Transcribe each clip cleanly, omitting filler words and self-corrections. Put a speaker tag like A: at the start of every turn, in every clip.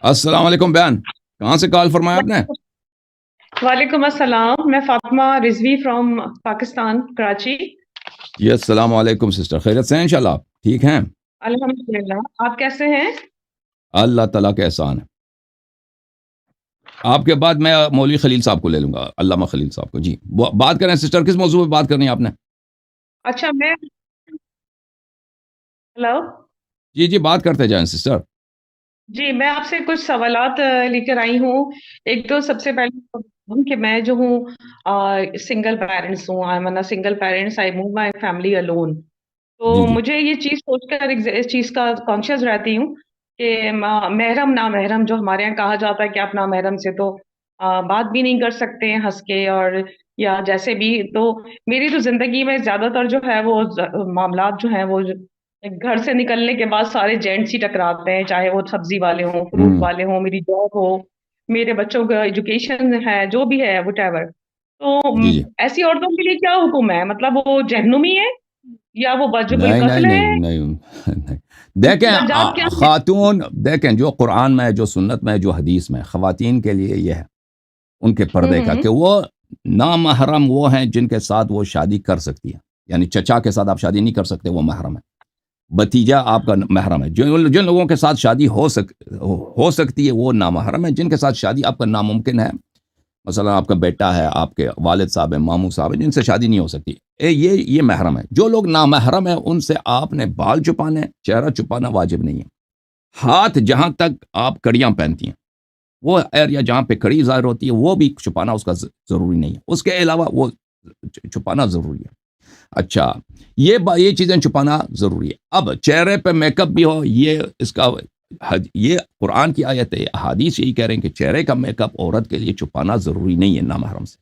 A: السلام علیکم بہن، کہاں سے کال فرمایا آپ نے؟
B: وعلیکم السلام، میں فاطمہ رضوی فرام پاکستان کراچی۔
A: جی السلام علیکم سسٹر، خیریت سے ہیں انشاءاللہ؟ آپ ٹھیک ہیں؟
B: الحمدللہ، آپ کیسے ہیں؟
A: اللہ تعالیٰ کا احسان ہے۔ آپ کے بعد میں مولوی خلیل صاحب کو لے لوں گا، علامہ خلیل صاحب کو۔ جی بات کریں سسٹر، کس موضوع پہ بات کرنی ہے آپ نے؟
B: اچھا، میں ہلو
A: جی جی بات کرتے جائیں سسٹر۔
B: جی، میں آپ سے کچھ سوالات لے کر آئی ہوں۔ ایک تو سب سے پہلے کہ میں جو ہوں سنگل پیرنٹس ہوں، I am single parents, I move my family alone.
A: جی
B: تو
A: جی
B: مجھے یہ چیز سوچ کر اس چیز کا کانشیس رہتی ہوں کہ محرم نامحرم جو ہمارے یہاں کہا جاتا ہے کہ آپ نامحرم سے تو بات بھی نہیں کر سکتے ہیں ہنس کے، اور یا جیسے بھی۔ تو میری تو زندگی میں زیادہ تر جو ہے وہ معاملات جو ہیں وہ گھر سے نکلنے کے بعد سارے جینٹس ہی ٹکراتے ہیں، چاہے وہ سبزی والے ہوں، فروٹ
A: ہوں
B: والے ہوں، میری جاب ہو، میرے بچوں کا ایجوکیشن ہے، جو بھی ہے وٹ ایور۔ تو
A: جی جی
B: ایسی عورتوں کے لیے کیا حکم ہے؟ مطلب وہ جہنمی ہے یا وہ واجب
A: نہیں نہیں
B: القتل ہے؟
A: نہیں نہیں نہیں۔ دیکھیں
B: درجات کیا ہیں؟
A: خاتون، دیکھیں جو قرآن میں، جو سنت میں، جو حدیث میں خواتین کے لیے یہ ہے ان کے پردے کا،
B: ہوں
A: کہ وہ نامحرم وہ ہیں جن کے ساتھ وہ شادی کر سکتی ہے۔ یعنی چچا کے ساتھ آپ شادی نہیں کر سکتے، وہ محرم ہے۔ بھتیجا آپ کا محرم ہے۔ جن لوگوں کے ساتھ شادی ہو سکتی ہے وہ نامحرم ہے۔ جن کے ساتھ شادی آپ کا ناممکن ہے، مثلا آپ کا بیٹا ہے، آپ کے والد صاحب ہیں، ماموں صاحب ہیں، جن سے شادی نہیں ہو سکتی، یہ محرم ہے۔ جو لوگ نامحرم ہیں ان سے آپ نے بال چھپانے، چہرہ چھپانا واجب نہیں ہے۔ ہاتھ جہاں تک آپ کڑیاں پہنتی ہیں، وہ ایریا جہاں پہ کڑی ظاہر ہوتی ہے وہ بھی چھپانا اس کا ضروری نہیں ہے۔ اس کے علاوہ وہ چھپانا ضروری ہے۔ اچھا، یہ چیزیں چھپانا ضروری ہے۔ اب چہرے پہ میک اپ بھی ہو، یہ قرآن کی آیت ہے، احادیث یہی کہہ رہے ہیں کہ چہرے کا میک اپ عورت کے لیے چھپانا ضروری نہیں ہے نامحرم سے۔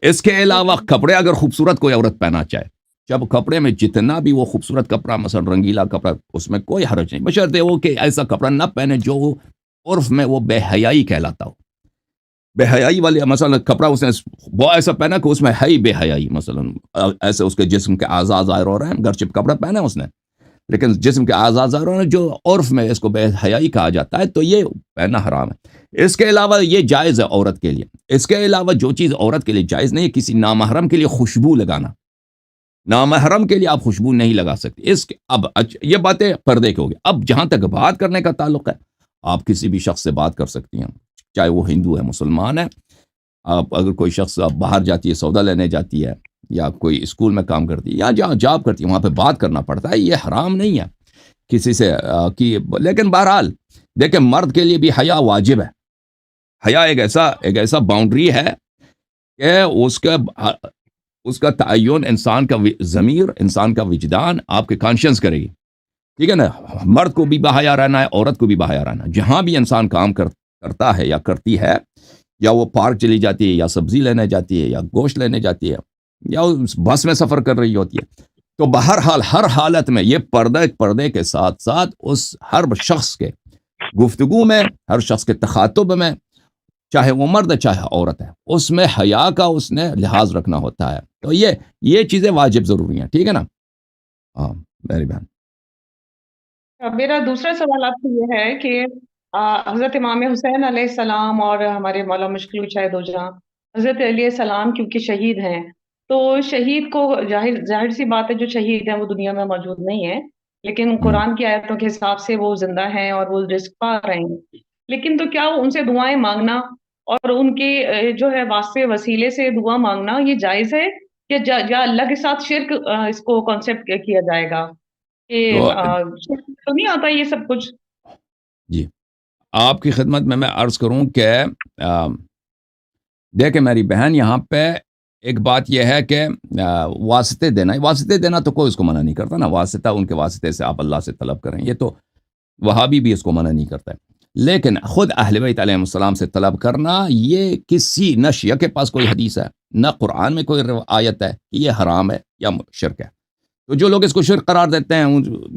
A: اس کے علاوہ کپڑے اگر خوبصورت کوئی عورت پہنا چاہے، جب کپڑے میں جتنا بھی وہ خوبصورت کپڑا، مثلا رنگیلا کپڑا، اس میں کوئی حرج نہیں، بشرطے وہ کہ ایسا کپڑا نہ پہنے جو عرف میں وہ بے حیائی کہلاتا ہو۔ بے حیائی والے مثلا کپڑا اس نے وہ ایسا پہنا کہ اس میں ہے ہی بے حیائی، مثلا ایسے اس کے جسم کے اعضاء ظاہر ہو رہے ہیں، گرچہ کپڑا پہنا ہے اس نے لیکن جسم کے اعضاء ظاہر ہو رہے ہیں، جو عرف میں اس کو بے حیائی کہا جاتا ہے، تو یہ پہننا حرام ہے۔ اس کے علاوہ یہ جائز ہے عورت کے لیے۔ اس کے علاوہ جو چیز عورت کے لیے جائز نہیں ہے، کسی نامحرم کے لیے خوشبو لگانا۔ نامحرم کے لیے آپ خوشبو نہیں لگا سکتے۔ اب یہ باتیں پردے کی ہوگی۔ اب جہاں تک بات کرنے کا تعلق ہے، آپ کسی بھی شخص سے بات کر سکتی ہیں، چاہے وہ ہندو ہے، مسلمان ہے۔ آپ اگر کوئی شخص باہر جاتی ہے، سودا لینے جاتی ہے، یا کوئی اسکول میں کام کرتی ہے، یا جہاں جاب کرتی ہے، وہاں پہ بات کرنا پڑتا ہے، یہ حرام نہیں ہے کسی سے لیکن بہرحال دیکھیں، مرد کے لیے بھی حیا واجب ہے۔ حیا ایک ایسا باؤنڈری ہے کہ اس کا تعین انسان کا ضمیر، انسان کا وجدان آپ کے کانشنس کرے گی، ٹھیک ہے نا؟ مرد کو بھی بحیا رہنا ہے، عورت کو بھی بحیا رہنا ہے۔ جہاں بھی انسان کام کرتا ہے یا کرتی ہے، یا وہ پارک چلی جاتی ہے، یا سبزی لینے جاتی ہے، یا گوشت لینے جاتی ہے، یا بس میں سفر کر رہی ہوتی ہے، تو بہرحال ہر حالت میں یہ پردے کے ساتھ ساتھ اس ہر شخص کے گفتگو میں، ہر شخص کے تخاطب میں، چاہے وہ مرد ہے چاہے عورت ہے، اس میں حیا کا اس نے لحاظ رکھنا ہوتا ہے۔ تو یہ چیزیں واجب ضروری ہیں، ٹھیک ہے نا؟ ہاں میری بہن۔
B: میرا دوسرا سوال آپ سے یہ ہے کہ حضرت امام حسین علیہ السلام اور ہمارے مولا مشکل شاہ دو جہاں حضرت علیہ السلام کیونکہ شہید ہیں، تو شہید کو ظاہر سی بات ہے جو شہید ہیں وہ دنیا میں موجود نہیں ہے، لیکن قرآن کی آیتوں کے حساب سے وہ زندہ ہیں اور وہ رزق پا رہے ہیں۔ لیکن تو کیا ان سے دعائیں مانگنا اور ان کے جو ہے واسطے وسیلے سے دعا مانگنا یہ جائز ہے، یا اللہ کے ساتھ شرک اس کو کانسیپٹ کیا جائے گا کہ
A: تو
B: تو نہیں آتا یہ سب کچھ؟
A: جی آپ کی خدمت میں عرض کروں کہ دیکھیں میری بہن، یہاں پہ ایک بات یہ ہے کہ واسطے دینا تو کوئی اس کو منع نہیں کرتا نا، واسطہ ان کے واسطے سے آپ اللہ سے طلب کریں، یہ تو وہابی بھی اس کو منع نہیں کرتا ہے۔ لیکن خود اہل بیت علیہ السلام سے طلب کرنا، یہ کسی نہ شیعہ کے پاس کوئی حدیث ہے، نہ قرآن میں کوئی آیت ہے کہ یہ حرام ہے یا شرک ہے۔ تو جو لوگ اس کو شرک قرار دیتے ہیں،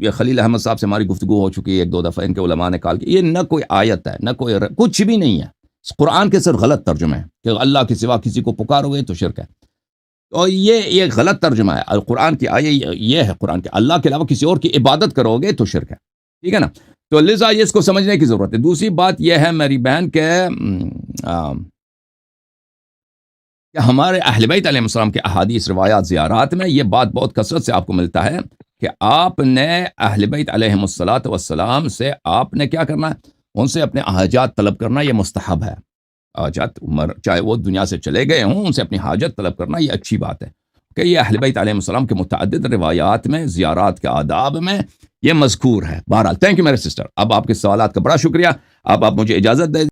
A: یہ خلیل احمد صاحب سے ہماری گفتگو ہو چکی ہے ایک دو دفعہ، ان کے علماء نے کہا کہ یہ نہ کوئی آیت ہے، نہ کوئی کچھ بھی نہیں ہے، قرآن کے صرف غلط ترجمہ ہے کہ اللہ کے سوا کسی کو پکارو گے تو شرک ہے۔ تو یہ غلط ترجمہ ہے۔ قرآن کی آیت یہ ہے، قرآن کے اللہ کے علاوہ کسی اور کی عبادت کرو گے تو شرک ہے، ٹھیک ہے نا؟ تو لذا یہ اس کو سمجھنے کی ضرورت ہے. دوسری بات یہ ہے میری بہن کہ ہمارے اہل بیت علیہ السلام کے احادیث روایات زیارات میں یہ بات بہت کثرت سے آپ کو ملتا ہے کہ آپ نے اہل بیت علیہم السلام سے آپ نے کیا کرنا ہے؟ ان سے اپنے حاجات طلب کرنا. یہ مستحب ہے. حاجات چاہے وہ دنیا سے چلے گئے ہوں ان سے اپنی حاجت طلب کرنا یہ اچھی بات ہے کہ یہ اہل بیت علیہ السلام کے متعدد روایات میں زیارات کے آداب میں یہ مذکور ہے. بہرحال تھینک یو میرے سسٹر. اب آپ کے سوالات کا بڑا شکریہ. اب آپ مجھے اجازت دے